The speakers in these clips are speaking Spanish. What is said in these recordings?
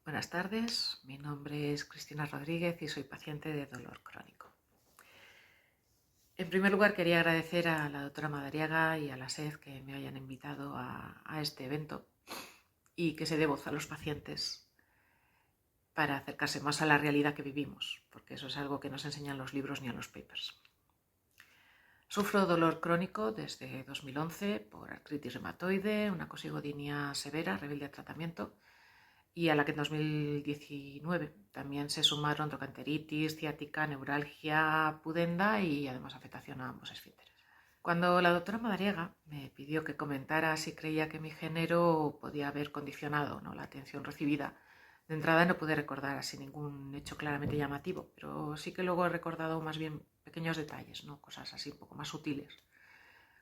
Buenas tardes, mi nombre es Cristina Rodríguez y soy paciente de dolor crónico. En primer lugar, quería agradecer a la doctora Madariaga y a la SED que me hayan invitado a este evento y que se dé voz a los pacientes para acercarse más a la realidad que vivimos, porque eso es algo que no se enseña en los libros ni en los papers. Sufro dolor crónico desde 2011 por artritis reumatoide, una cosigodinia severa, rebelde a tratamiento, y a la que en 2019 también se sumaron trochanteritis, ciática, neuralgia, pudenda y además afectación a ambos esfínteres. Cuando la doctora Madariaga me pidió que comentara si creía que mi género podía haber condicionado, ¿no?, la atención recibida, de entrada no pude recordar así ningún hecho claramente llamativo, pero sí que luego he recordado más bien pequeños detalles, ¿no?, cosas así un poco más sutiles,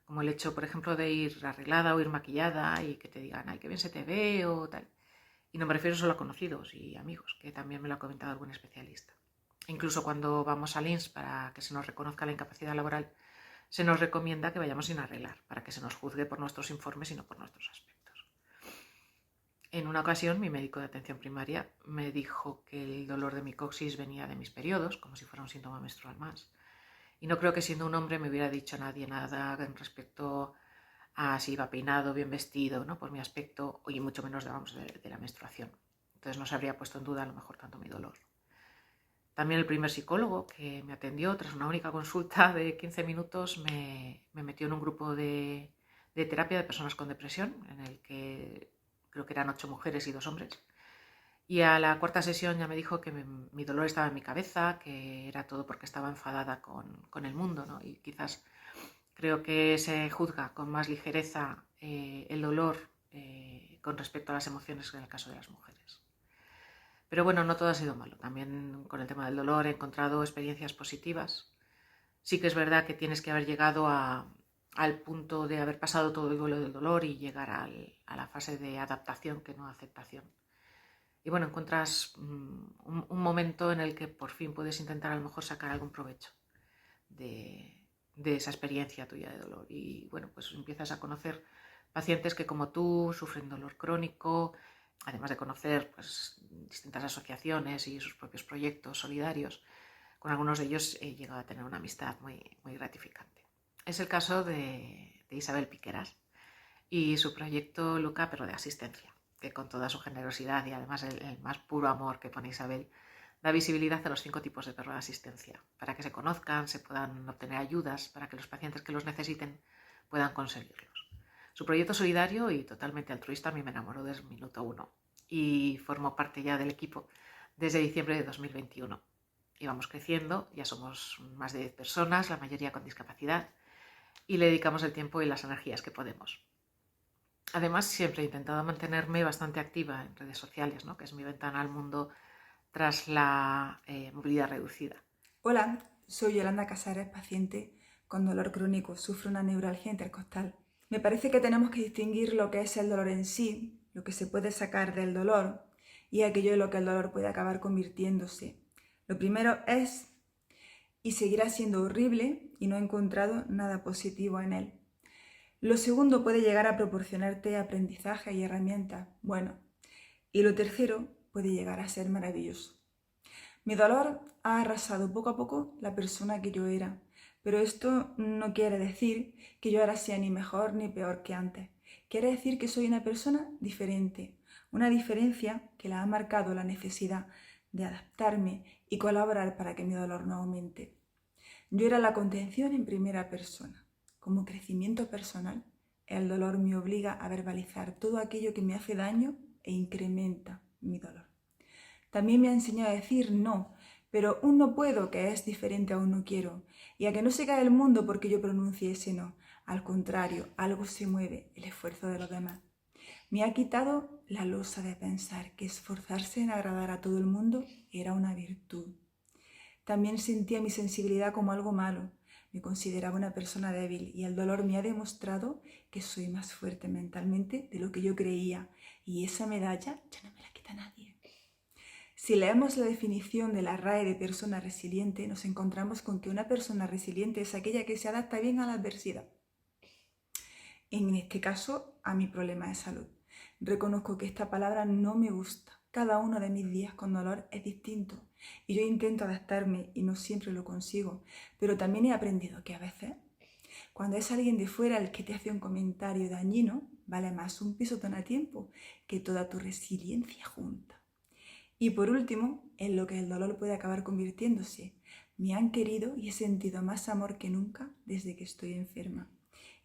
como el hecho, por ejemplo, de ir arreglada o ir maquillada y que te digan, ay, qué bien se te ve o tal. Y no me refiero solo a conocidos y amigos, que también me lo ha comentado algún especialista. Incluso cuando vamos al INS para que se nos reconozca la incapacidad laboral, se nos recomienda que vayamos sin arreglar, para que se nos juzgue por nuestros informes y no por nuestros aspectos. En una ocasión, mi médico de atención primaria me dijo que el dolor de mi coxis venía de mis periodos, como si fuera un síntoma menstrual más. Y no creo que siendo un hombre me hubiera dicho nadie nada respecto a si iba peinado, bien vestido, ¿no?, por mi aspecto, y mucho menos de la menstruación. Entonces no se habría puesto en duda a lo mejor tanto mi dolor. También el primer psicólogo que me atendió tras una única consulta de 15 minutos me metió en un grupo de terapia de personas con depresión, en el que creo que eran 8 mujeres y 2 hombres. Y a la cuarta sesión ya me dijo que mi dolor estaba en mi cabeza, que era todo porque estaba enfadada con el mundo, ¿no? Y quizás creo que se juzga con más ligereza el dolor con respecto a las emociones en el caso de las mujeres. Pero bueno, no todo ha sido malo. También con el tema del dolor he encontrado experiencias positivas. Sí que es verdad que tienes que haber llegado al punto de haber pasado todo el duelo del dolor y llegar a la fase de adaptación que no aceptación. Y bueno, encuentras un momento en el que por fin puedes intentar a lo mejor sacar algún provecho de esa experiencia tuya de dolor. Y bueno, pues empiezas a conocer pacientes que como tú sufren dolor crónico, además de conocer pues distintas asociaciones y sus propios proyectos solidarios. Con algunos de ellos he llegado a tener una amistad muy gratificante. Es el caso de Isabel Piqueras y su proyecto Luca, pero de asistencia, que con toda su generosidad y además el más puro amor que pone Isabel, da visibilidad a los 5 tipos de perro de asistencia, para que se conozcan, se puedan obtener ayudas, para que los pacientes que los necesiten puedan conseguirlos. Su proyecto solidario y totalmente altruista a mí me enamoró desde el minuto 1 y formó parte ya del equipo desde diciembre de 2021. Íbamos creciendo, ya somos más de 10 personas, la mayoría con discapacidad, y le dedicamos el tiempo y las energías que podemos. Además, siempre he intentado mantenerme bastante activa en redes sociales, ¿no?, que es mi ventana al mundo tras la movilidad reducida. Hola, soy Yolanda Casares, paciente con dolor crónico. Sufro una neuralgia intercostal. Me parece que tenemos que distinguir lo que es el dolor en sí, lo que se puede sacar del dolor, y aquello en lo que el dolor puede acabar convirtiéndose. Lo primero es y seguirá siendo horrible y no he encontrado nada positivo en él. Lo segundo puede llegar a proporcionarte aprendizaje y herramientas. Bueno, y lo tercero puede llegar a ser maravilloso. Mi dolor ha arrasado poco a poco la persona que yo era, pero esto no quiere decir que yo ahora sea ni mejor ni peor que antes. Quiere decir que soy una persona diferente, una diferencia que la ha marcado la necesidad de adaptarme y colaborar para que mi dolor no aumente. Yo era la contención en primera persona. Como crecimiento personal, el dolor me obliga a verbalizar todo aquello que me hace daño e incrementa mi dolor. También me ha enseñado a decir no, pero un no puedo que es diferente a un no quiero, y a que no se cae el mundo porque yo pronuncie ese no. Al contrario, algo se mueve, el esfuerzo de los demás. Me ha quitado la losa de pensar que esforzarse en agradar a todo el mundo era una virtud. También sentía mi sensibilidad como algo malo. Me consideraba una persona débil y el dolor me ha demostrado que soy más fuerte mentalmente de lo que yo creía, y esa medalla ya no me la quita nadie. Si leemos la definición de la RAE de persona resiliente, nos encontramos con que una persona resiliente es aquella que se adapta bien a la adversidad. En este caso, a mi problema de salud. Reconozco que esta palabra no me gusta, Cada uno de mis días con dolor es distinto y yo intento adaptarme y no siempre lo consigo, pero también he aprendido que a veces, cuando es alguien de fuera el que te hace un comentario dañino, vale más un pisotón a tiempo que toda tu resiliencia junta. Y por último, en lo que el dolor puede acabar convirtiéndose, me han querido y he sentido más amor que nunca desde que estoy enferma.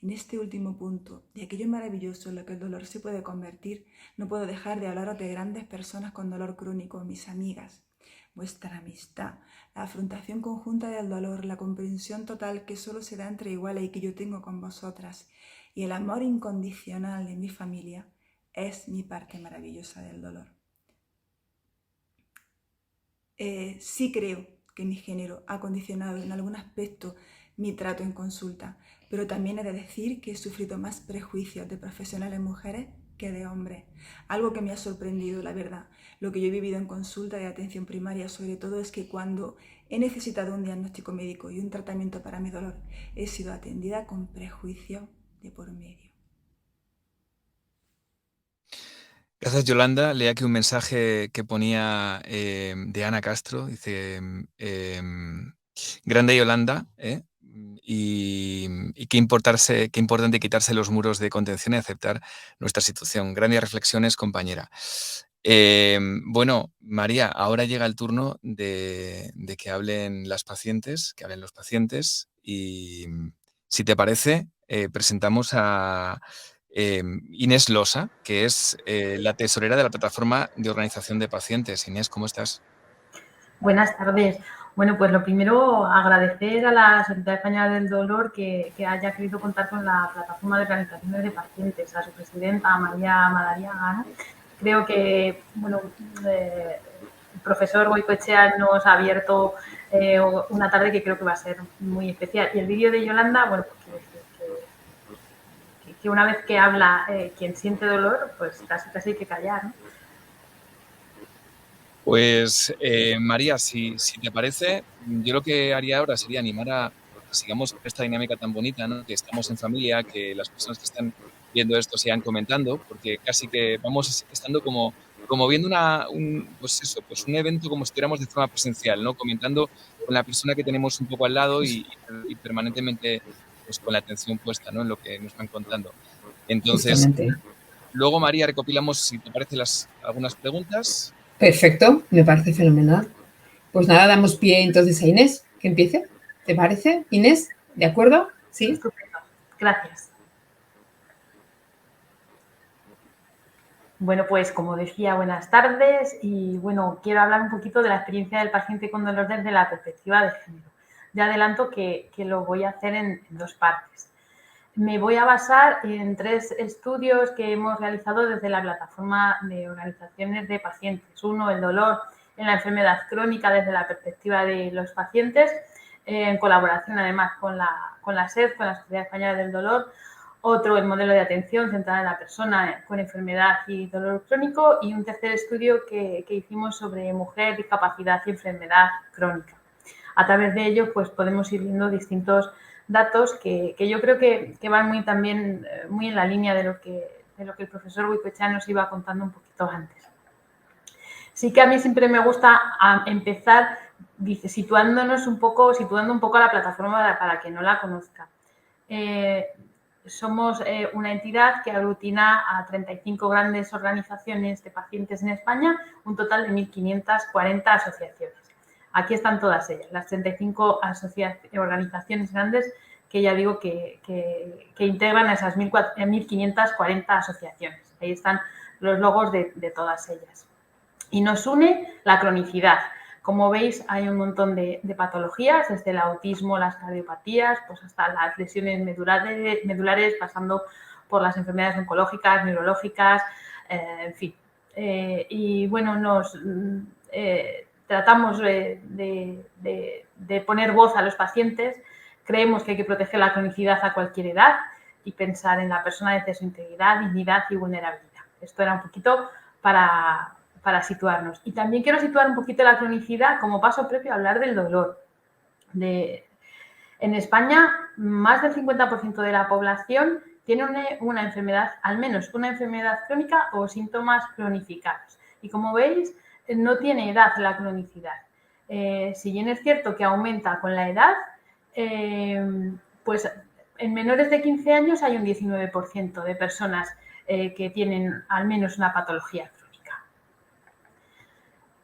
En este último punto, de aquello maravilloso en lo que el dolor se puede convertir, no puedo dejar de hablaros de grandes personas con dolor crónico, mis amigas. Vuestra amistad, la afrontación conjunta del dolor, la comprensión total que solo se da entre iguales y que yo tengo con vosotras, y el amor incondicional de mi familia, es mi parte maravillosa del dolor. Sí creo que mi género ha condicionado en algún aspecto mi trato en consulta, pero también he de decir que he sufrido más prejuicios de profesionales mujeres que de hombres, algo que me ha sorprendido, la verdad. Lo que yo he vivido en consulta de atención primaria sobre todo es que cuando he necesitado un diagnóstico médico y un tratamiento para mi dolor, he sido atendida con prejuicios de por medio. Gracias, Yolanda. Leo aquí un mensaje que ponía de Ana Castro. Dice, grande Yolanda, y qué importante quitarse los muros de contención y aceptar nuestra situación. Grandes reflexiones, compañera. Bueno, María, ahora llega el turno de que hablen las pacientes, que hablen los pacientes, y si te parece, presentamos a Inés Losa, que es la tesorera de la Plataforma de Organización de Pacientes. Inés, ¿cómo estás? Buenas tardes. Bueno, pues lo primero, agradecer a la Sociedad Española del Dolor que haya querido contar con la Plataforma de Organizaciones de Pacientes, a su presidenta, María Madariaga, ¿no? Creo que, bueno, el profesor Goicoechea nos ha abierto una tarde que creo que va a ser muy especial. Y el vídeo de Yolanda, bueno, pues que una vez que habla quien siente dolor, pues casi hay que callar, ¿no? Pues, María, si te parece, yo lo que haría ahora sería animar a que sigamos esta dinámica tan bonita, ¿no? Que estamos en familia, que las personas que están viendo esto sigan comentando, porque casi que vamos estando como viendo pues un evento como si estuviéramos de forma presencial, ¿no? Comentando con la persona que tenemos un poco al lado y permanentemente pues con la atención puesta, ¿no? En lo que nos van contando. Entonces, Justamente. luego, María, recopilamos, si te parece, algunas preguntas. Perfecto, me parece fenomenal. Pues nada, damos pie entonces a Inés, que empiece. ¿Te parece, Inés? ¿De acuerdo? ¿Sí? Estupendo. Gracias. Bueno, pues como decía, buenas tardes y bueno, quiero hablar un poquito de la experiencia del paciente con dolor desde la perspectiva de género. Ya adelanto que lo voy a hacer en dos partes. Me voy a basar en 3 estudios que hemos realizado desde la Plataforma de Organizaciones de Pacientes. Uno, el dolor en la enfermedad crónica desde la perspectiva de los pacientes, en colaboración además con la SED, con la Sociedad Española del Dolor. Otro, el modelo de atención centrada en la persona con enfermedad y dolor crónico. Y un tercer estudio que hicimos sobre mujer, discapacidad y enfermedad crónica. A través de ello, pues podemos ir viendo distintos datos que yo creo que van muy también muy en la línea de lo que el profesor Goicoechea nos iba contando un poquito antes. Sí que a mí siempre me gusta empezar situando un poco a la plataforma para que no la conozca. Somos una entidad que aglutina a 35 grandes organizaciones de pacientes en España, un total de 1.540 asociaciones. Aquí están todas ellas, las 35 organizaciones grandes que ya digo que integran a esas 1.540 asociaciones. Ahí están los logos de todas ellas. Y nos une la cronicidad. Como veis, hay un montón de patologías, desde el autismo, las cardiopatías, pues hasta las lesiones medulares, pasando por las enfermedades oncológicas, neurológicas, en fin. Y bueno, nos tratamos de poner voz a los pacientes. Creemos que hay que proteger la cronicidad a cualquier edad y pensar en la persona desde su integridad, dignidad y vulnerabilidad. Esto era un poquito para situarnos. Y también quiero situar un poquito la cronicidad como paso previo a hablar del dolor. En España, más del 50% de la población tiene una enfermedad, al menos una enfermedad crónica o síntomas cronificados. Y como veis, no tiene edad la cronicidad. Si bien es cierto que aumenta con la edad, pues en menores de 15 años hay un 19% de personas que tienen al menos una patología crónica.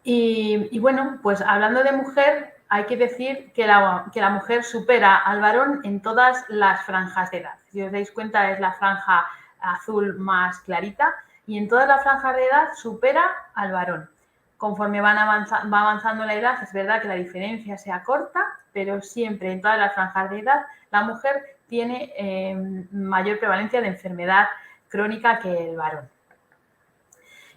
Y bueno, pues hablando de mujer, hay que decir que la mujer supera al varón en todas las franjas de edad. Si os dais cuenta, es la franja azul más clarita y en todas las franjas de edad supera al varón. Conforme va avanzando la edad, es verdad que la diferencia se acorta, pero siempre en todas las franjas de edad la mujer tiene mayor prevalencia de enfermedad crónica que el varón.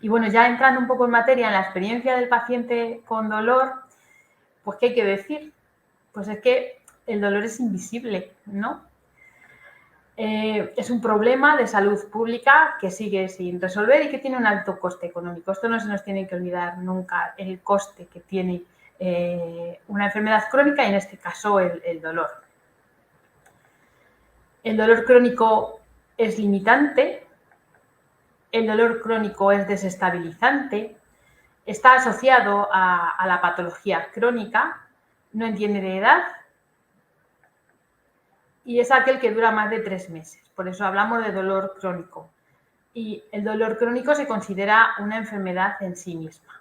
Y bueno, ya entrando un poco en materia en la experiencia del paciente con dolor, pues ¿qué hay que decir? Pues es que el dolor es invisible, ¿no? Es un problema de salud pública que sigue sin resolver y que tiene un alto coste económico. Esto no se nos tiene que olvidar nunca, el coste que tiene una enfermedad crónica y en este caso el dolor. El dolor crónico es limitante, el dolor crónico es desestabilizante, está asociado a la patología crónica, no entiende de edad y es aquel que dura más de 3 meses. Por eso hablamos de dolor crónico. Y el dolor crónico se considera una enfermedad en sí misma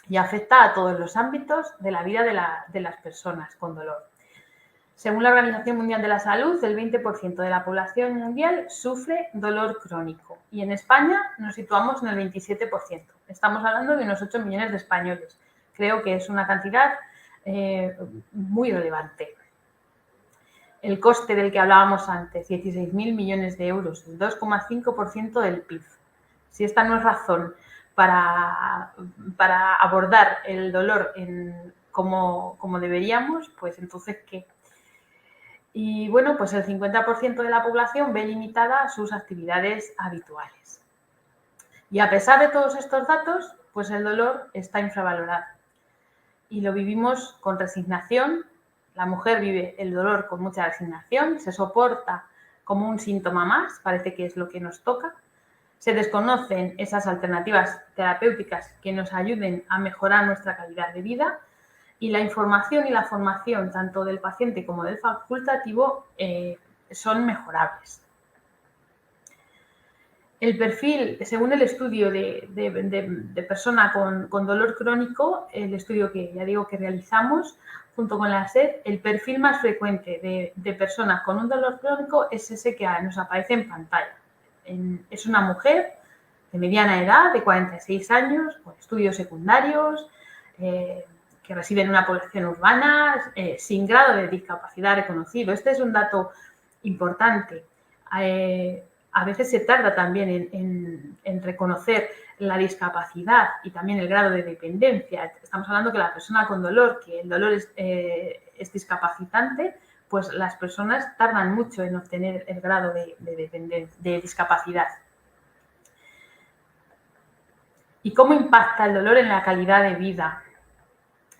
y afecta a todos los ámbitos de la vida de las personas con dolor. Según la Organización Mundial de la Salud, el 20% de la población mundial sufre dolor crónico y en España nos situamos en el 27%. Estamos hablando de unos 8 millones de españoles. Creo que es una cantidad muy relevante. El coste del que hablábamos antes, 16.000 millones de euros, el 2,5% del PIB. Si esta no es razón para abordar el dolor como deberíamos, pues entonces, ¿qué? Y bueno, pues el 50% de la población ve limitadas sus actividades habituales. Y a pesar de todos estos datos, pues el dolor está infravalorado. Y lo vivimos con resignación. La mujer vive el dolor con mucha resignación, se soporta como un síntoma más, parece que es lo que nos toca. Se desconocen esas alternativas terapéuticas que nos ayuden a mejorar nuestra calidad de vida. Y la información y la formación, tanto del paciente como del facultativo, son mejorables. El perfil, según el estudio de persona con dolor crónico, el estudio que ya digo que realizamos junto con la SED, el perfil más frecuente de personas con un dolor crónico es ese que nos aparece en pantalla. Es una mujer de mediana edad, de 46 años, con estudios secundarios, que reside en una población urbana, sin grado de discapacidad reconocido. Este es un dato importante. A veces se tarda también en reconocer la discapacidad y también el grado de dependencia. Estamos hablando que la persona con dolor, que el dolor es discapacitante, pues las personas tardan mucho en obtener el grado de discapacidad. ¿Y cómo impacta el dolor en la calidad de vida?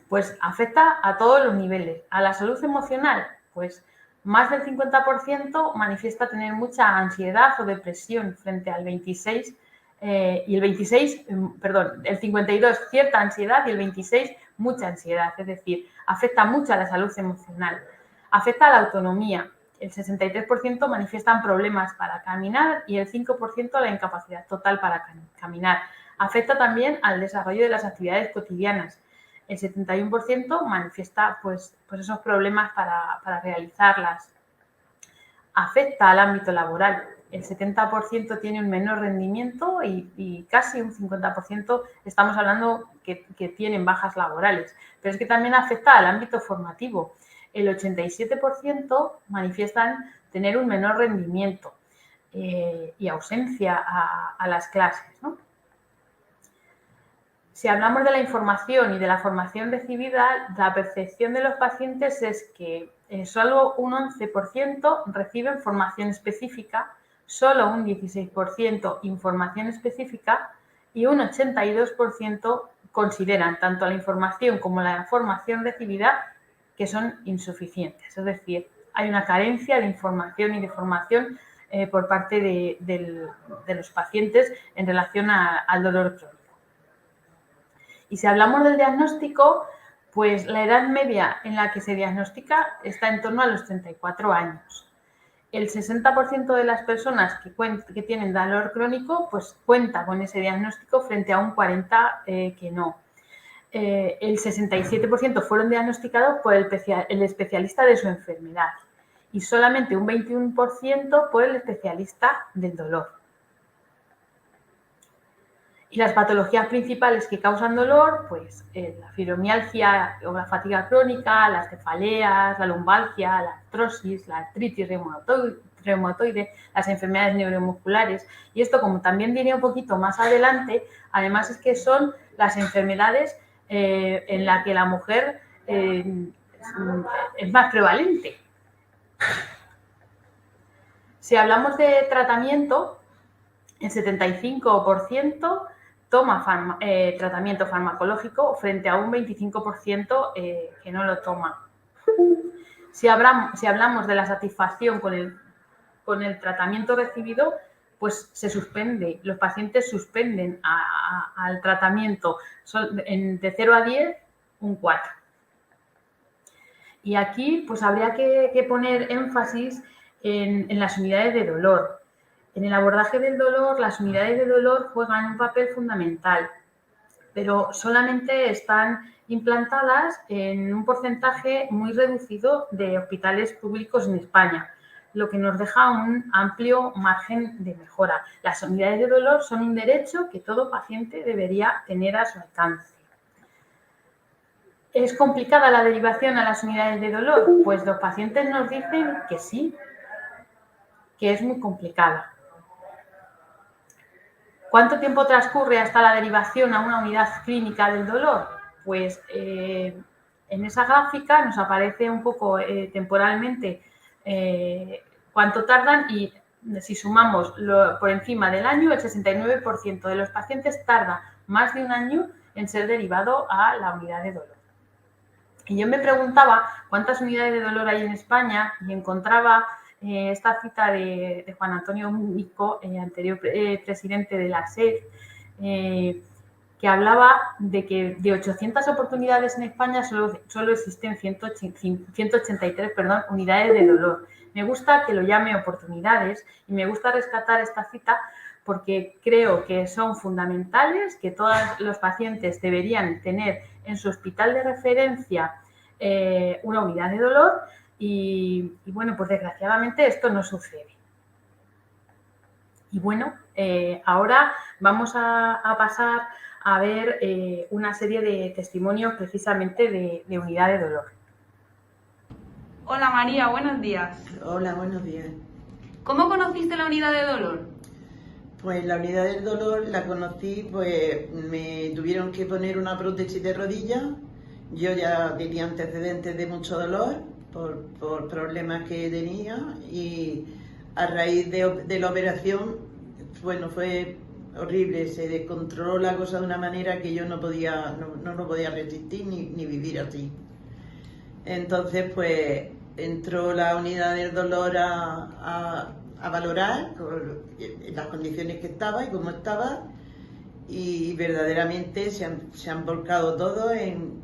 Pues afecta a todos los niveles. A la salud emocional, pues más del 50% manifiesta tener mucha ansiedad o depresión frente al 26%, y el 52% cierta ansiedad y el 26% mucha ansiedad. Es decir, afecta mucho a la salud emocional. Afecta a la autonomía. El 63% manifiestan problemas para caminar y el 5% la incapacidad total para caminar. Afecta también al desarrollo de las actividades cotidianas. El 71% manifiesta pues esos problemas para realizarlas. Afecta al ámbito laboral. El 70% tiene un menor rendimiento y casi un 50% estamos hablando que tienen bajas laborales. Pero es que también afecta al ámbito formativo. El 87% manifiestan tener un menor rendimiento y ausencia a las clases, ¿no? Si hablamos de la información y de la formación recibida, la percepción de los pacientes es que solo un 11% reciben formación específica, solo un 16% información específica y un 82% consideran tanto la información como la formación recibida que son insuficientes. Es decir, hay una carencia de información y de formación por parte de los pacientes en relación al dolor crónico. Y si hablamos del diagnóstico, pues la edad media en la que se diagnostica está en torno a los 34 años. El 60% de las personas que tienen dolor crónico pues cuenta con ese diagnóstico frente a un 40% que no. El 67% fueron diagnosticados por el especialista de su enfermedad y solamente un 21% por el especialista del dolor. Y las patologías principales que causan dolor, pues la fibromialgia o la fatiga crónica, las cefaleas, la lumbalgia, la artrosis, la artritis reumatoide, las enfermedades neuromusculares. Y esto, como también diré un poquito más adelante, además es que son las enfermedades en las que la mujer es más prevalente. Si hablamos de tratamiento, el 75% toma tratamiento farmacológico frente a un 25% que no lo toma. Si hablamos de la satisfacción con el tratamiento recibido, pues se suspende, los pacientes suspenden al tratamiento de 0 a 10, un 4. Y aquí pues habría que poner énfasis en las unidades de dolor. En el abordaje del dolor, las unidades de dolor juegan un papel fundamental, pero solamente están implantadas en un porcentaje muy reducido de hospitales públicos en España, lo que nos deja un amplio margen de mejora. Las unidades de dolor son un derecho que todo paciente debería tener a su alcance. ¿Es complicada la derivación a las unidades de dolor? Pues los pacientes nos dicen que sí, que es muy complicada. ¿Cuánto tiempo transcurre hasta la derivación a una unidad clínica del dolor? Pues en esa gráfica nos aparece un poco temporalmente cuánto tardan y si sumamos por encima del año, el 69% de los pacientes tarda más de un año en ser derivado a la unidad de dolor. Y yo me preguntaba cuántas unidades de dolor hay en España y encontraba esta cita de Juan Antonio Mico, anterior presidente de la SED, que hablaba de que de 800 oportunidades en España solo existen 183 unidades de dolor. Me gusta que lo llame oportunidades y me gusta rescatar esta cita porque creo que son fundamentales, que todos los pacientes deberían tener en su hospital de referencia una unidad de dolor. Y bueno, pues desgraciadamente esto no sucede. Y bueno, ahora vamos a pasar a ver una serie de testimonios precisamente de unidad de dolor. Hola María, buenos días. Hola, buenos días. ¿Cómo conociste la unidad de dolor? Pues la unidad del dolor la conocí, pues me tuvieron que poner una prótesis de rodilla. Yo ya tenía antecedentes de mucho dolor por problemas que tenía y a raíz de la operación, bueno, fue horrible, se descontroló la cosa de una manera que yo no lo podía resistir ni vivir así. Entonces, pues entró la unidad del dolor a valorar las condiciones que estaba y cómo estaba y verdaderamente se han volcado todos en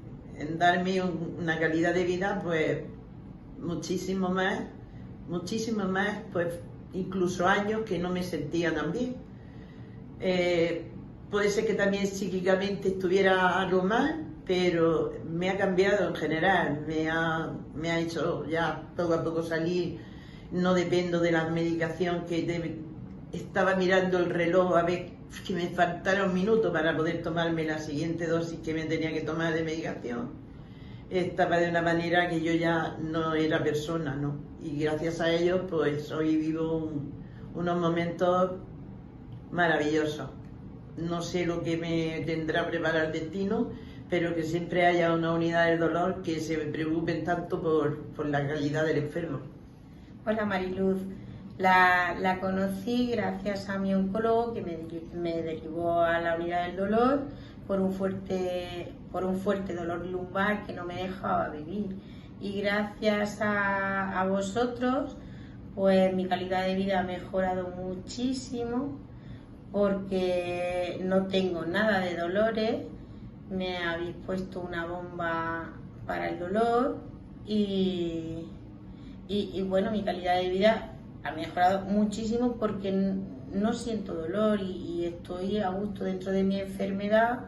darme una calidad de vida pues muchísimo más, pues incluso años que no me sentía tan bien. Puede ser que también psíquicamente estuviera algo mal, pero me ha cambiado en general, me ha hecho ya poco a poco salir, no dependo de la medicación estaba mirando el reloj a ver que me faltaron minutos para poder tomarme la siguiente dosis que me tenía que tomar de medicación. Estaba de una manera que yo ya no era persona, ¿no? Y gracias a ellos, pues hoy vivo unos momentos maravillosos. No sé lo que me tendrá preparado el destino, pero que siempre haya una unidad del dolor que se preocupen tanto por la calidad del enfermo. Hola Mariluz, la conocí gracias a mi oncólogo que me derivó a la unidad del dolor por un fuerte dolor lumbar que no me dejaba vivir. Y gracias a vosotros, pues mi calidad de vida ha mejorado muchísimo porque no tengo nada de dolores me habéis puesto una bomba para el dolor y bueno, mi calidad de vida ha mejorado muchísimo porque no siento dolor y estoy a gusto dentro de mi enfermedad,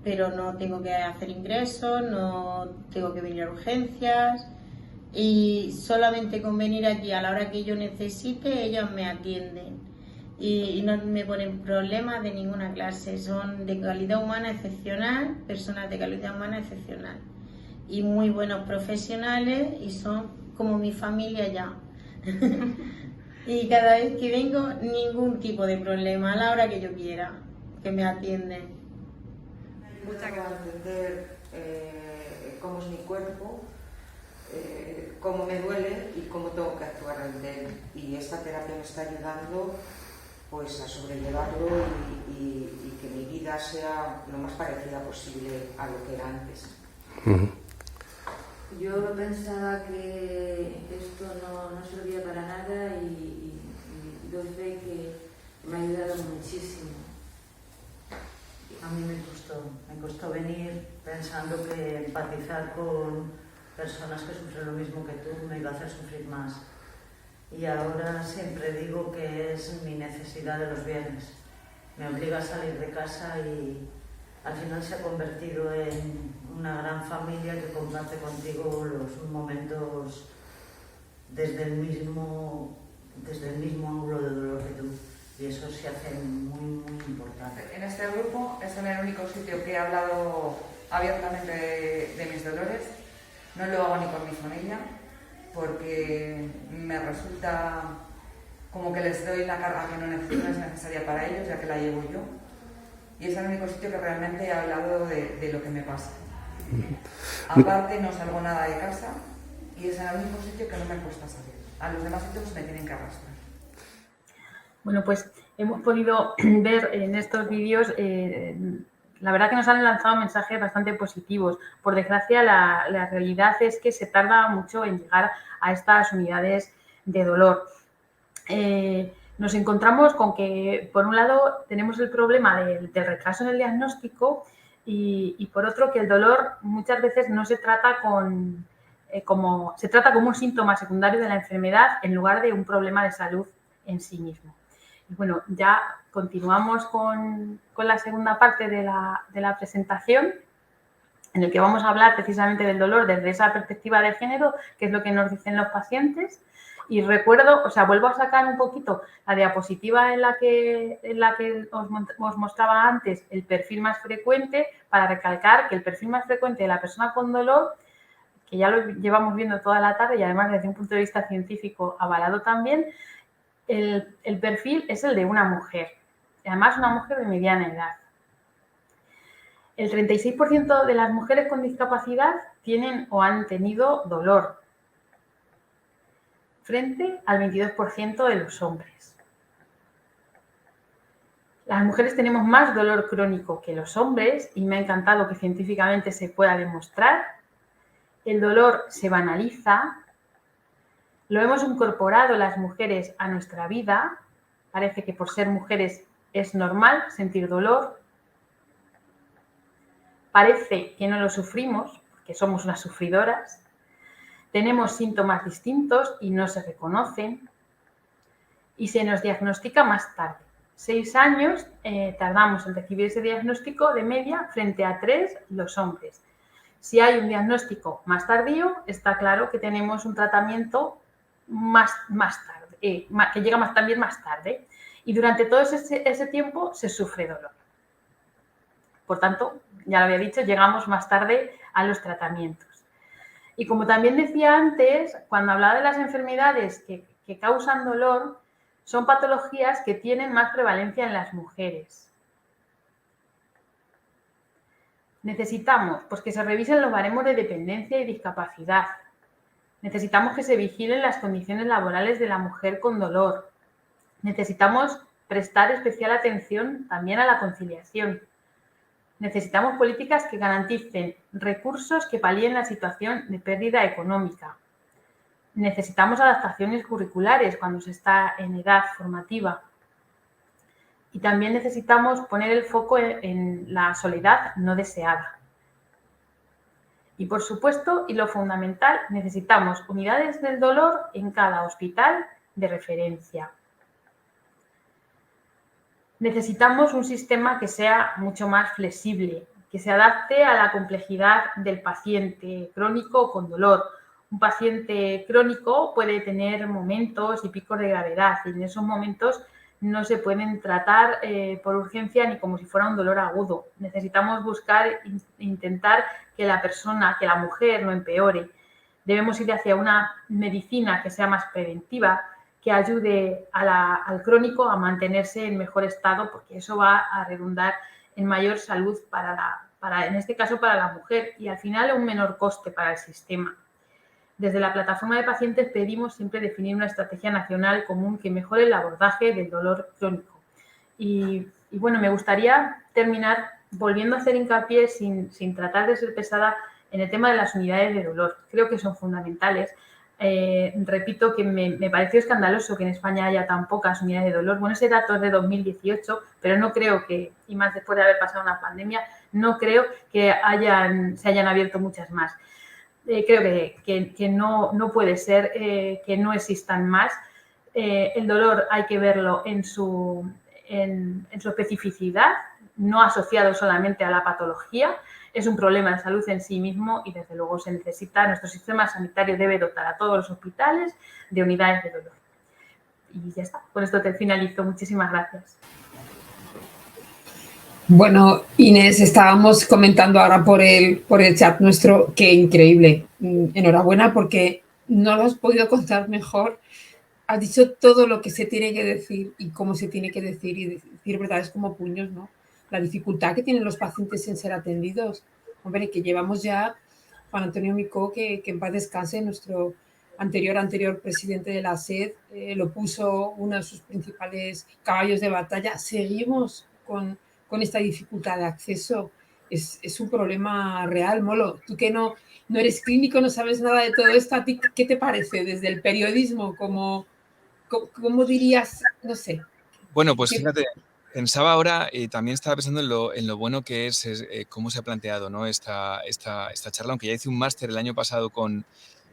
pero no tengo que hacer ingresos, no tengo que venir a urgencias y solamente con venir aquí a la hora que yo necesite ellos me atienden y no me ponen problemas de ninguna clase, son de calidad humana excepcional, personas de calidad humana excepcional y muy buenos profesionales y son como mi familia ya. Y cada vez que vengo, ningún tipo de problema, a la hora que yo quiera, que me atienden. Muchas gracias. A entender cómo es mi cuerpo, cómo me duele y cómo tengo que actuar ante él. Y esta terapia me está ayudando pues a sobrellevarlo y que mi vida sea lo más parecida posible a lo que era antes. Yo pensaba que esto no servía para nada y doy fe que me ha ayudado muchísimo. A mí me costó venir pensando que empatizar con personas que sufren lo mismo que tú me iba a hacer sufrir más. Y ahora siempre digo que es mi necesidad de los viernes. Me obliga a salir de casa y al final se ha convertido en una gran familia que comparte contigo los momentos desde el mismo ángulo de dolor que tú. Y eso se hace muy, muy importante. En este grupo es en el único sitio que he hablado abiertamente de mis dolores. No lo hago ni con mi familia, porque me resulta como que les doy la carga que no es necesaria para ellos, ya que la llevo yo. Y es el único sitio que realmente he hablado de lo que me pasa. Aparte, no salgo nada de casa y es el único sitio que no me cuesta salir. A los demás sitios me tienen que arrastrar. Bueno, pues hemos podido ver en estos vídeos, la verdad que nos han lanzado mensajes bastante positivos. Por desgracia, la realidad es que se tarda mucho en llegar a estas unidades de dolor. Nos encontramos con que, por un lado, tenemos el problema del retraso en el diagnóstico y por otro, que el dolor muchas veces no se trata como un síntoma secundario de la enfermedad en lugar de un problema de salud en sí mismo. Y bueno, ya continuamos con la segunda parte de la presentación, en el que vamos a hablar precisamente del dolor desde esa perspectiva de género, que es lo que nos dicen los pacientes. Y vuelvo a sacar un poquito la diapositiva en la que os mostraba antes el perfil más frecuente, para recalcar que el perfil más frecuente de la persona con dolor, que ya lo llevamos viendo toda la tarde y además desde un punto de vista científico avalado también, el perfil es el de una mujer, y además una mujer de mediana edad. El 36% de las mujeres con discapacidad tienen o han tenido dolor, frente al 22% de los hombres. Las mujeres tenemos más dolor crónico que los hombres y me ha encantado que científicamente se pueda demostrar. El dolor se banaliza, lo hemos incorporado las mujeres a nuestra vida, parece que por ser mujeres es normal sentir dolor, parece que no lo sufrimos, porque somos unas sufridoras. Tenemos síntomas distintos y no se reconocen y se nos diagnostica más tarde. 6 años tardamos en recibir ese diagnóstico de media frente a 3 los hombres. Si hay un diagnóstico más tardío, está claro que tenemos un tratamiento más tarde, que llega también más tarde. Y durante todo ese tiempo se sufre dolor. Por tanto, ya lo había dicho, llegamos más tarde a los tratamientos. Y como también decía antes, cuando hablaba de las enfermedades que causan dolor, son patologías que tienen más prevalencia en las mujeres. Necesitamos pues, que se revisen los baremos de dependencia y discapacidad. Necesitamos que se vigilen las condiciones laborales de la mujer con dolor. Necesitamos prestar especial atención también a la conciliación. Necesitamos políticas que garanticen recursos que palíen la situación de pérdida económica. Necesitamos adaptaciones curriculares cuando se está en edad formativa. Y también necesitamos poner el foco en la soledad no deseada. Y por supuesto, y lo fundamental, necesitamos unidades del dolor en cada hospital de referencia. Necesitamos un sistema que sea mucho más flexible, que se adapte a la complejidad del paciente crónico con dolor. Un paciente crónico puede tener momentos y picos de gravedad y en esos momentos no se pueden tratar por urgencia ni como si fuera un dolor agudo. Necesitamos buscar, intentar que la persona, que la mujer no empeore. Debemos ir hacia una medicina que sea más preventiva, que ayude al crónico a mantenerse en mejor estado, porque eso va a redundar en mayor salud en este caso para la mujer y al final un menor coste para el sistema. Desde la plataforma de pacientes pedimos siempre definir una estrategia nacional común que mejore el abordaje del dolor crónico. Y bueno, me gustaría terminar volviendo a hacer hincapié sin tratar de ser pesada en el tema de las unidades de dolor. Creo que son fundamentales. Repito que me pareció escandaloso que en España haya tan pocas unidades de dolor. Bueno, ese dato es de 2018, pero no creo que, y más después de haber pasado una pandemia, no creo que se hayan abierto muchas más. Creo que no puede ser que no existan más. El dolor hay que verlo en su especificidad, no asociado solamente a la patología. Es un problema de salud en sí mismo y desde luego nuestro sistema sanitario debe dotar a todos los hospitales de unidades de dolor. Y ya está, con esto te finalizo. Muchísimas gracias. Bueno, Inés, estábamos comentando ahora por el chat nuestro, qué increíble. Enhorabuena porque no lo has podido contar mejor. Has dicho todo lo que se tiene que decir y cómo se tiene que decir y decir verdades como puños, ¿no? La dificultad que tienen los pacientes en ser atendidos. Hombre, que llevamos ya, Juan Antonio Micó, que en paz descanse, nuestro anterior presidente de la SED, lo puso uno de sus principales caballos de batalla. Seguimos con esta dificultad de acceso. Es un problema real, Molo. Tú que no eres clínico, no sabes nada de todo esto, ¿a ti qué te parece desde el periodismo? ¿Cómo dirías? No sé. Bueno, pues fíjate, pensaba ahora y también estaba pensando en lo bueno que es cómo se ha planteado, ¿no? esta charla, aunque ya hice un máster el año pasado con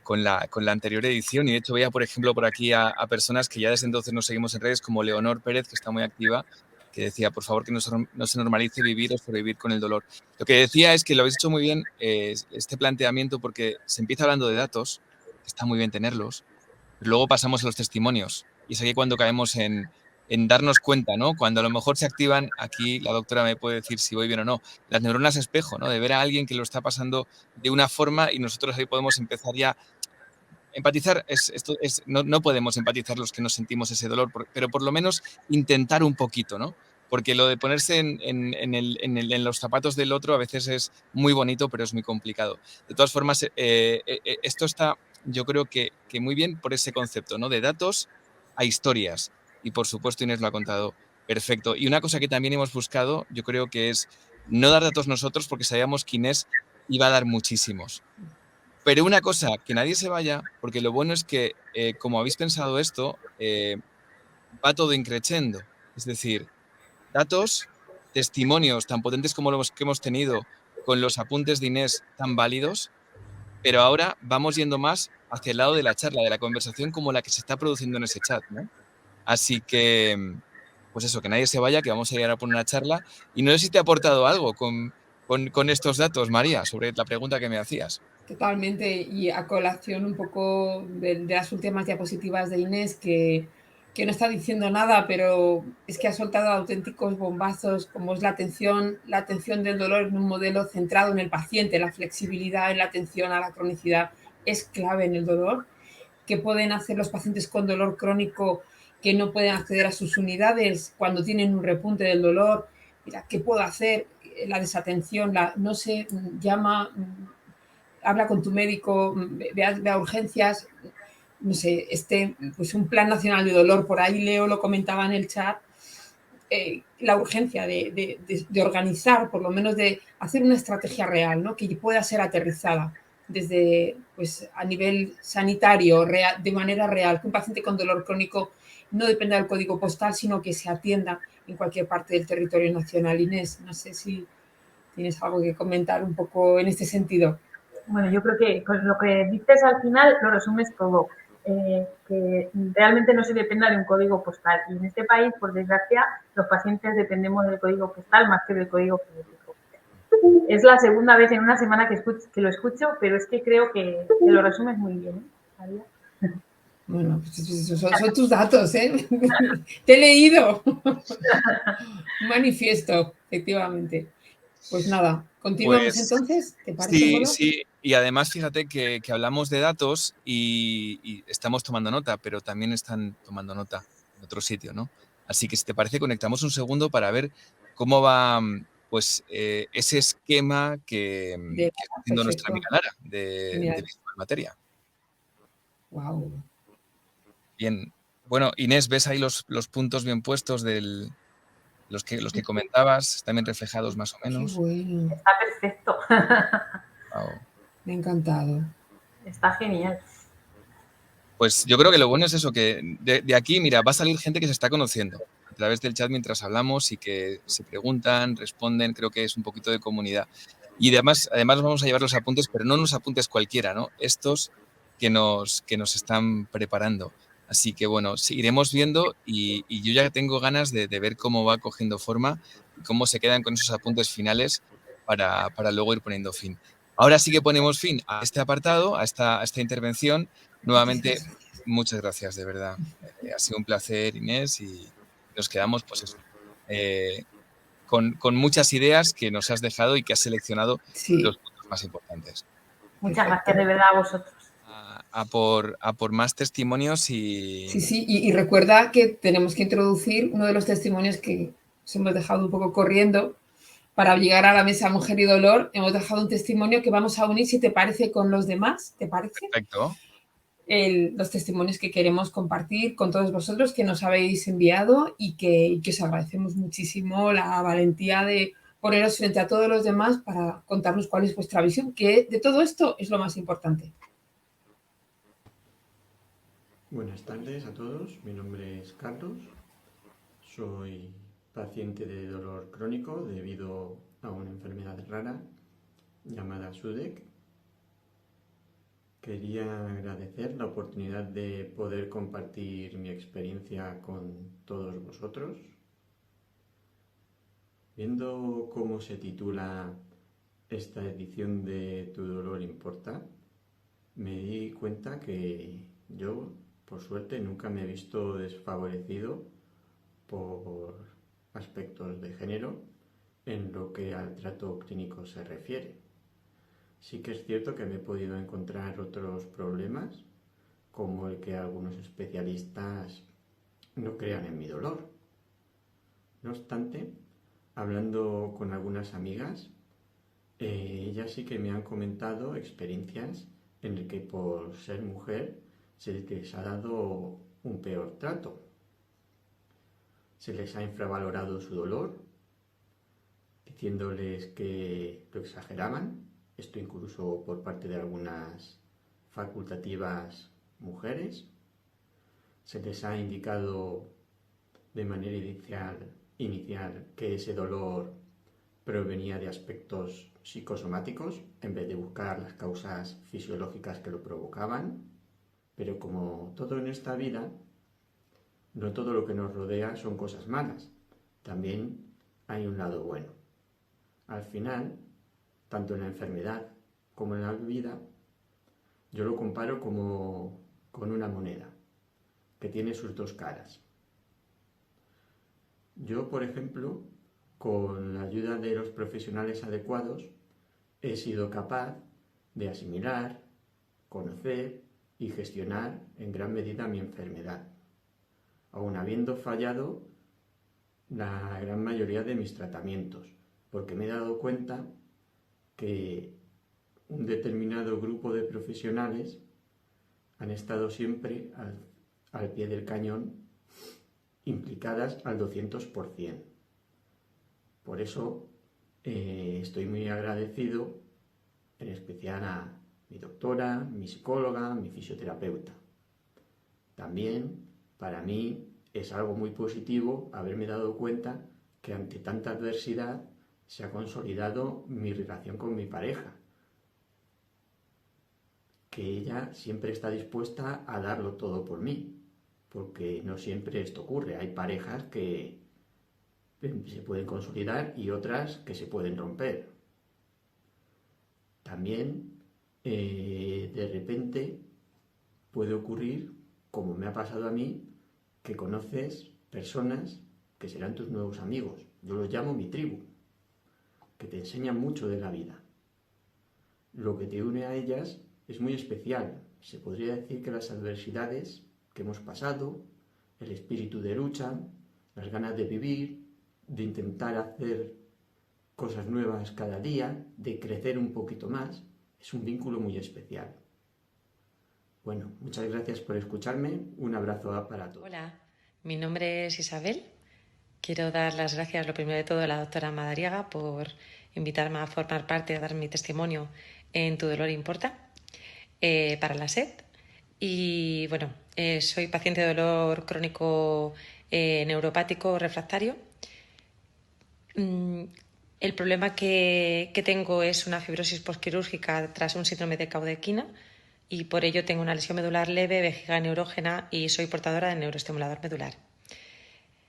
la anterior edición y de hecho veía, por ejemplo, por aquí a personas que ya desde entonces nos seguimos en redes, como Leonor Pérez, que está muy activa, que decía, por favor, que no se normalice vivir o sobrevivir con el dolor. Lo que decía es que lo habéis hecho muy bien, este planteamiento, porque se empieza hablando de datos, que está muy bien tenerlos, pero luego pasamos a los testimonios y es aquí cuando caemos en darnos cuenta, ¿no? Cuando a lo mejor se activan, aquí la doctora me puede decir si voy bien o no, las neuronas espejo, ¿no? De ver a alguien que lo está pasando de una forma y nosotros ahí podemos empezar ya. Empatizar, no podemos empatizar los que nos sentimos ese dolor, pero por lo menos intentar un poquito, ¿no? Porque lo de ponerse en los zapatos del otro a veces es muy bonito, pero es muy complicado. De todas formas, esto está, yo creo que muy bien por ese concepto, ¿no? De datos a historias. Y por supuesto Inés lo ha contado perfecto. Y una cosa que también hemos buscado, yo creo que es no dar datos nosotros porque sabíamos que Inés iba a dar muchísimos. Pero una cosa, que nadie se vaya, porque lo bueno es que, como habéis pensado esto, va todo increciendo. Es decir, datos, testimonios tan potentes como los que hemos tenido con los apuntes de Inés tan válidos, pero ahora vamos yendo más hacia el lado de la charla, de la conversación como la que se está produciendo en ese chat, ¿no? Así que, pues eso, que nadie se vaya, que vamos a ir a poner una charla. Y no sé si te ha aportado algo con estos datos, María, sobre la pregunta que me hacías. Totalmente, y a colación un poco de las últimas diapositivas de Inés, que no está diciendo nada, pero es que ha soltado auténticos bombazos, como es la atención del dolor en un modelo centrado en el paciente, la flexibilidad en la atención a la cronicidad es clave en el dolor. ¿Qué pueden hacer los pacientes con dolor crónico que no pueden acceder a sus unidades cuando tienen un repunte del dolor? Mira, ¿qué puedo hacer? La desatención, no sé, llama, habla con tu médico, ve a urgencias, no sé, pues un plan nacional de dolor, por ahí Leo lo comentaba en el chat, la urgencia de organizar, por lo menos de hacer una estrategia real, ¿no? Que pueda ser aterrizada desde, pues, a nivel sanitario, de manera real, que un paciente con dolor crónico no dependa del código postal, sino que se atienda en cualquier parte del territorio nacional. Inés, no sé si tienes algo que comentar un poco en este sentido. Bueno, yo creo que con lo que dices al final lo resumes todo. Que realmente no se dependa de un código postal. Y en este país, por desgracia, los pacientes dependemos del código postal más que del código genético. Es la segunda vez en una semana que lo escucho, pero es que creo que lo resumes muy bien, ¿eh? Bueno, pues son tus datos, ¿eh? Te he leído. Un manifiesto, efectivamente. Pues nada, continuamos Pues entonces, ¿te parece, sí, Molo? sí. Y además, fíjate que hablamos de datos y estamos tomando nota, pero también están tomando nota en otro sitio, ¿no? Así que si te parece, conectamos un segundo para ver cómo va pues ese esquema que está haciendo nuestra amiga Lara de Genial. Visual Materia. Wow. Bien. Bueno, Inés, ¿ves ahí los puntos bien puestos los que comentabas? ¿Están bien reflejados más o menos? Qué bueno. Está perfecto. Wow. Me ha encantado. Está genial. Pues yo creo que lo bueno es eso, que de aquí, mira, va a salir gente que se está conociendo a través del chat mientras hablamos y que se preguntan, responden, creo que es un poquito de comunidad. Y además nos vamos a llevar los apuntes, pero no unos apuntes cualquiera, ¿no? Estos que nos están preparando. Así que bueno, seguiremos viendo y yo ya tengo ganas de ver cómo va cogiendo forma y cómo se quedan con esos apuntes finales para luego ir poniendo fin. Ahora sí que ponemos fin a este apartado, a esta intervención. Nuevamente, muchas gracias, de verdad. Ha sido un placer, Inés, y nos quedamos, pues eso, con muchas ideas que nos has dejado y que has seleccionado los puntos más importantes. Muchas gracias de verdad a vosotros. A por más testimonios y... Sí, y recuerda que tenemos que introducir uno de los testimonios que os hemos dejado un poco corriendo para llegar a la mesa Mujer y Dolor. Hemos dejado un testimonio que vamos a unir, si te parece, con los demás, ¿te parece? Perfecto. Los testimonios que queremos compartir con todos vosotros que nos habéis enviado y que os agradecemos muchísimo la valentía de poneros frente a todos los demás para contarnos cuál es vuestra visión, que de todo esto es lo más importante. Buenas tardes a todos, mi nombre es Carlos, soy paciente de dolor crónico debido a una enfermedad rara llamada SUDEC. Quería agradecer la oportunidad de poder compartir mi experiencia con todos vosotros. Viendo cómo se titula esta edición de Tu dolor importa, me di cuenta que yo, por suerte, nunca me he visto desfavorecido por aspectos de género en lo que al trato clínico se refiere. Sí que es cierto que me he podido encontrar otros problemas, como el que algunos especialistas no crean en mi dolor. No obstante, hablando con algunas amigas, ellas sí que me han comentado experiencias en las que por ser mujer se les ha dado un peor trato. Se les ha infravalorado su dolor, diciéndoles que lo exageraban, esto incluso por parte de algunas facultativas mujeres. Se les ha indicado de manera inicial que ese dolor provenía de aspectos psicosomáticos en vez de buscar las causas fisiológicas que lo provocaban. Pero como todo en esta vida, no todo lo que nos rodea son cosas malas, también hay un lado bueno. Al final, tanto en la enfermedad como en la vida, yo lo comparo como con una moneda que tiene sus dos caras. Yo, por ejemplo, con la ayuda de los profesionales adecuados, he sido capaz de asimilar, conocer y gestionar en gran medida mi enfermedad, aun habiendo fallado la gran mayoría de mis tratamientos, porque me he dado cuenta que un determinado grupo de profesionales han estado siempre al pie del cañón, implicadas al 200%. Por eso estoy muy agradecido, en especial a mi doctora, mi psicóloga, mi fisioterapeuta. También, para mí, es algo muy positivo haberme dado cuenta que ante tanta adversidad se ha consolidado mi relación con mi pareja. que ella siempre está dispuesta a darlo todo por mí, porque no siempre esto ocurre. Hay parejas que se pueden consolidar y otras que se pueden romper. También, de repente, puede ocurrir, como me ha pasado a mí, que conoces personas que serán tus nuevos amigos. Yo los llamo mi tribu, que te enseñan mucho de la vida. Lo que te une a ellas es muy especial. Se podría decir que las adversidades que hemos pasado, el espíritu de lucha, las ganas de vivir, de intentar hacer cosas nuevas cada día, de crecer un poquito más, es un vínculo muy especial. Bueno, muchas gracias por escucharme. Un abrazo para todos. Hola, mi nombre es Isabel. Quiero dar las gracias, lo primero de todo, a la doctora Madariaga por invitarme a formar parte, a dar mi testimonio en Tu dolor importa, para la SED. Y bueno, soy paciente de dolor crónico neuropático refractario. El problema que tengo es una fibrosis postquirúrgica tras un síndrome de caudequina y por ello tengo una lesión medular leve, vejiga neurógena y soy portadora de neuroestimulador medular.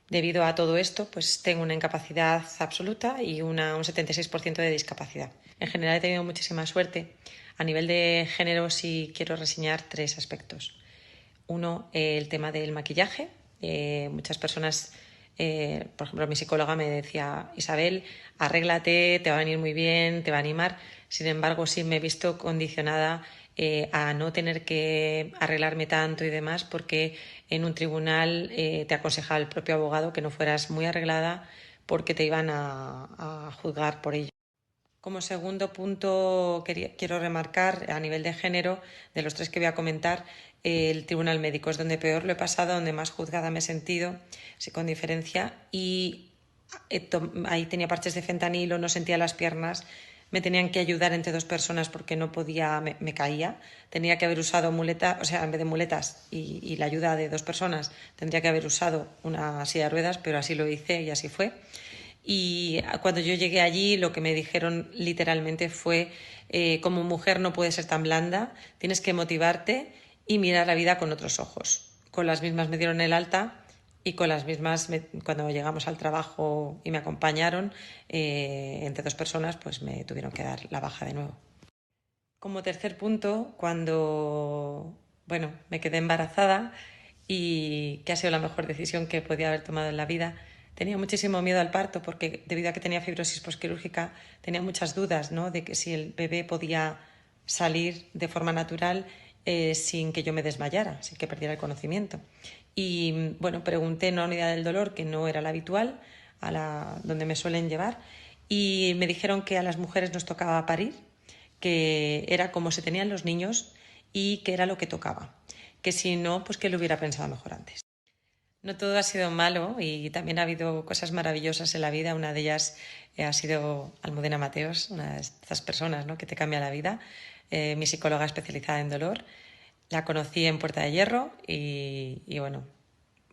Debido a todo esto, pues tengo una incapacidad absoluta y un 76% de discapacidad. En general he tenido muchísima suerte. A nivel de género sí quiero reseñar 3 aspectos. Uno, el tema del maquillaje. Muchas personas, por ejemplo, mi psicóloga me decía: Isabel, arréglate, te va a venir muy bien, te va a animar. Sin embargo, sí me he visto condicionada a no tener que arreglarme tanto y demás, porque en un tribunal te aconsejaba el propio abogado que no fueras muy arreglada porque te iban a juzgar por ello. Como segundo punto quiero remarcar, a nivel de género, de los 3 que voy a comentar, el tribunal médico es donde peor lo he pasado, donde más juzgada me he sentido, con diferencia, y ahí tenía parches de fentanilo, no sentía las piernas, me tenían que ayudar entre 2 personas porque no podía, me caía, tenía que haber usado muletas, o sea, en vez de muletas y la ayuda de 2 personas, tendría que haber usado una silla de ruedas, pero así lo hice y así fue. Y cuando yo llegué allí, lo que me dijeron literalmente fue: como mujer no puedes ser tan blanda, tienes que motivarte y mirar la vida con otros ojos. Con las mismas me dieron el alta y con las mismas, cuando llegamos al trabajo y me acompañaron, entre 2 personas, pues me tuvieron que dar la baja de nuevo. Como tercer punto, cuando me quedé embarazada, y que ha sido la mejor decisión que podía haber tomado en la vida, tenía muchísimo miedo al parto porque, debido a que tenía fibrosis postquirúrgica, tenía muchas dudas, ¿no?, de que si el bebé podía salir de forma natural sin que yo me desmayara, sin que perdiera el conocimiento. Y bueno, pregunté en una unidad del dolor, que no era la habitual, donde me suelen llevar, y me dijeron que a las mujeres nos tocaba parir, que era como se tenían los niños y que era lo que tocaba, que si no, pues que lo hubiera pensado mejor antes. No todo ha sido malo y también ha habido cosas maravillosas en la vida. Una de ellas ha sido Almudena Mateos, una de estas personas, ¿no?, que te cambia la vida, mi psicóloga especializada en dolor. La conocí en Puerta de Hierro y bueno,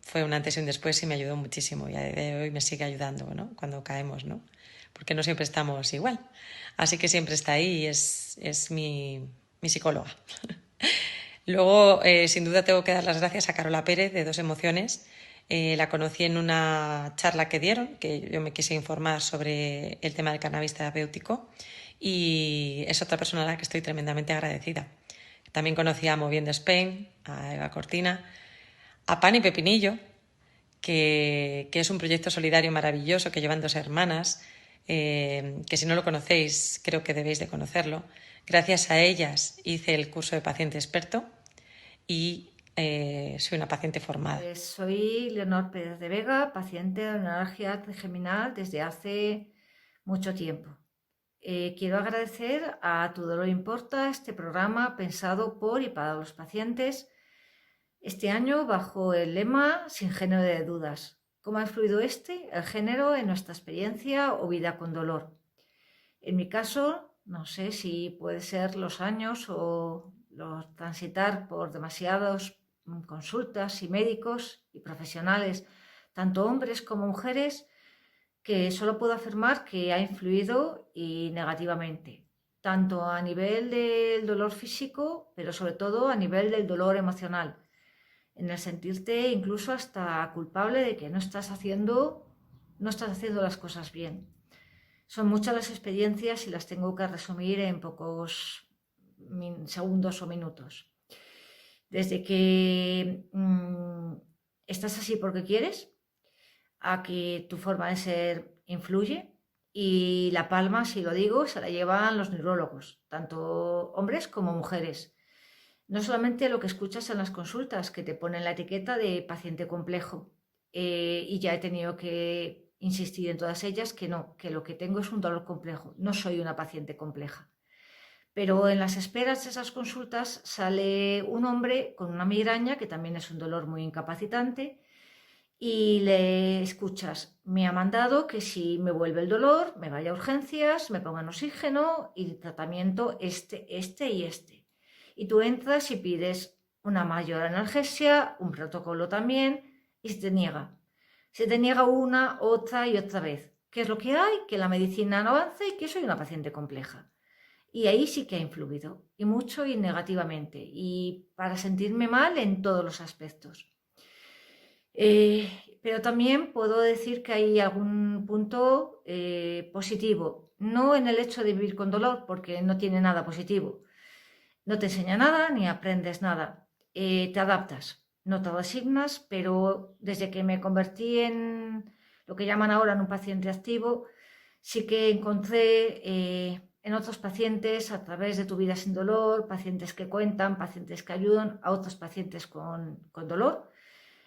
fue un antes y un después y me ayudó muchísimo, y a día de hoy me sigue ayudando, ¿no?, cuando caemos, ¿no?, porque no siempre estamos igual. Así que siempre está ahí y es mi psicóloga. Luego, sin duda, tengo que dar las gracias a Carola Pérez, de Dos Emociones. La conocí en una charla que dieron, que yo me quise informar sobre el tema del cannabis terapéutico, y es otra persona a la que estoy tremendamente agradecida. También conocí a Moviendo Spain, a Eva Cortina, a Pan y Pepinillo, que es un proyecto solidario maravilloso que llevan 2 hermanas, que si no lo conocéis, creo que debéis de conocerlo. Gracias a ellas hice el curso de paciente experto y soy una paciente formada. Soy Leonor Pérez de Vega, paciente de neuralgia trigeminal desde hace mucho tiempo. Quiero agradecer a Tu dolor importa, este programa pensado por y para los pacientes, este año bajo el lema Sin género de dudas. ¿Cómo ha influido el género en nuestra experiencia o vida con dolor? En mi caso, no sé si puede ser los años o los transitar por demasiadas consultas y médicos y profesionales, tanto hombres como mujeres, que solo puedo afirmar que ha influido y negativamente. tanto a nivel del dolor físico, pero sobre todo a nivel del dolor emocional, en el sentirte incluso hasta culpable de que no estás haciendo las cosas bien. Son muchas las experiencias y las tengo que resumir en pocos segundos o minutos. Desde que estás así porque quieres, a que tu forma de ser influye, y la palma, si lo digo, se la llevan los neurólogos, tanto hombres como mujeres. No solamente lo que escuchas en las consultas, que te ponen la etiqueta de paciente complejo, y ya he tenido que insistir en todas ellas que no, que lo que tengo es un dolor complejo, no soy una paciente compleja. Pero en las esperas de esas consultas sale un hombre con una migraña, que también es un dolor muy incapacitante, y le escuchas: me ha mandado que si me vuelve el dolor, me vaya a urgencias, me pongan oxígeno y tratamiento este y este. Y tú entras y pides una mayor analgesia, un protocolo también, y se te niega. Se te niega una, otra y otra vez. ¿Qué es lo que hay? Que la medicina no avanza y que soy una paciente compleja. Y ahí sí que ha influido, y mucho y negativamente, y para sentirme mal en todos los aspectos. Pero también puedo decir que hay algún punto positivo, no en el hecho de vivir con dolor, porque no tiene nada positivo. No te enseña nada ni aprendes nada. Te adaptas, no te resignas, pero desde que me convertí en lo que llaman ahora en un paciente activo, sí que encontré en otros pacientes, a través de Tu vida sin dolor, pacientes que cuentan, pacientes que ayudan a otros pacientes con dolor,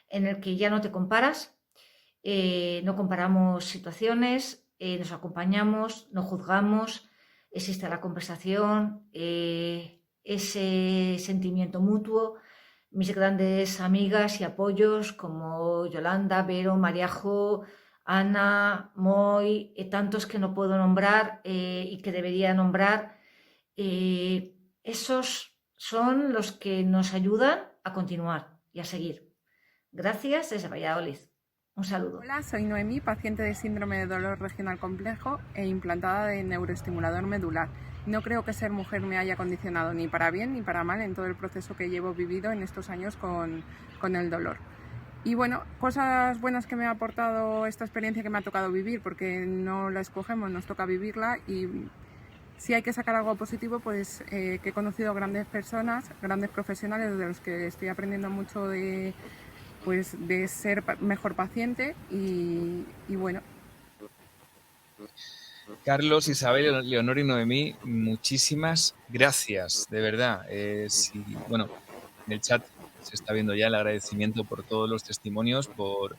en el que ya no te comparas, no comparamos situaciones, nos acompañamos, no juzgamos, existe la conversación, ese sentimiento mutuo. Mis grandes amigas y apoyos como Yolanda, Vero, Mariajo, Ana, Moy, tantos que no puedo nombrar y que debería nombrar, esos son los que nos ayudan a continuar y a seguir. Gracias desde Valladolid. Un saludo. Hola, soy Noemí, paciente de síndrome de dolor regional complejo e implantada de neuroestimulador medular. No creo que ser mujer me haya condicionado ni para bien ni para mal en todo el proceso que llevo vivido en estos años con el dolor. Y bueno, cosas buenas que me ha aportado esta experiencia que me ha tocado vivir, porque no la escogemos, nos toca vivirla, y si hay que sacar algo positivo, pues que he conocido grandes personas, grandes profesionales de los que estoy aprendiendo mucho de ser mejor paciente y bueno. Carlos, Isabel, Leonor y Noemí, muchísimas gracias, de verdad. Bueno, en el chat se está viendo ya el agradecimiento por todos los testimonios, porque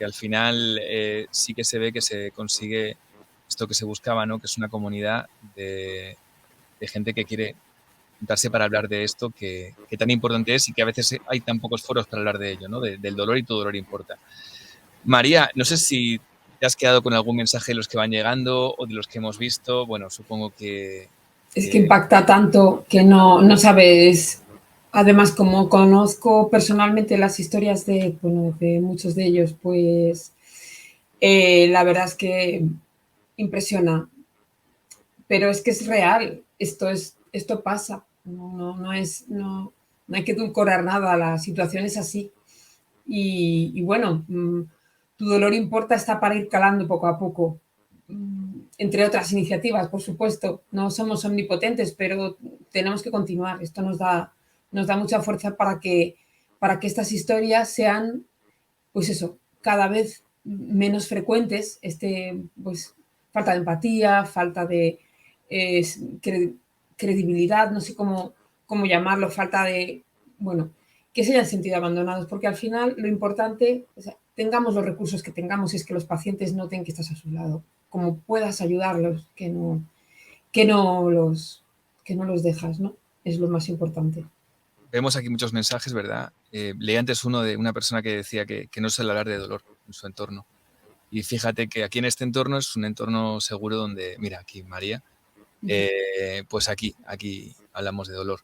al final sí que se ve que se consigue esto que se buscaba, ¿no? Que es una comunidad de gente que quiere juntarse para hablar de esto que tan importante es, y que a veces hay tan pocos foros para hablar de ello, ¿no? Del dolor, y tu dolor importa. María, no sé si te has quedado con algún mensaje de los que van llegando o de los que hemos visto. Bueno, supongo que... Es que impacta tanto que no sabes. Además, como conozco personalmente las historias de muchos de ellos, pues la verdad es que impresiona. Pero es que es real, esto pasa, no hay que edulcorar nada, la situación es así. Y bueno, Tu dolor importa está para ir calando poco a poco, entre otras iniciativas, por supuesto. No somos omnipotentes, pero tenemos que continuar. Esto nos da mucha fuerza para que estas historias sean, pues eso, cada vez menos frecuentes. Falta de empatía, falta de credibilidad, no sé cómo llamarlo, falta de, que se hayan sentido abandonados, porque al final lo importante, tengamos los recursos que tengamos, es que los pacientes noten que estás a su lado, como puedas ayudarlos, que no los dejas, ¿no? Es lo más importante. Vemos aquí muchos mensajes, ¿verdad? Leí antes uno de una persona que decía que no suele hablar de dolor en su entorno. Y fíjate que aquí en este entorno es un entorno seguro donde, mira, aquí María, pues aquí hablamos de dolor.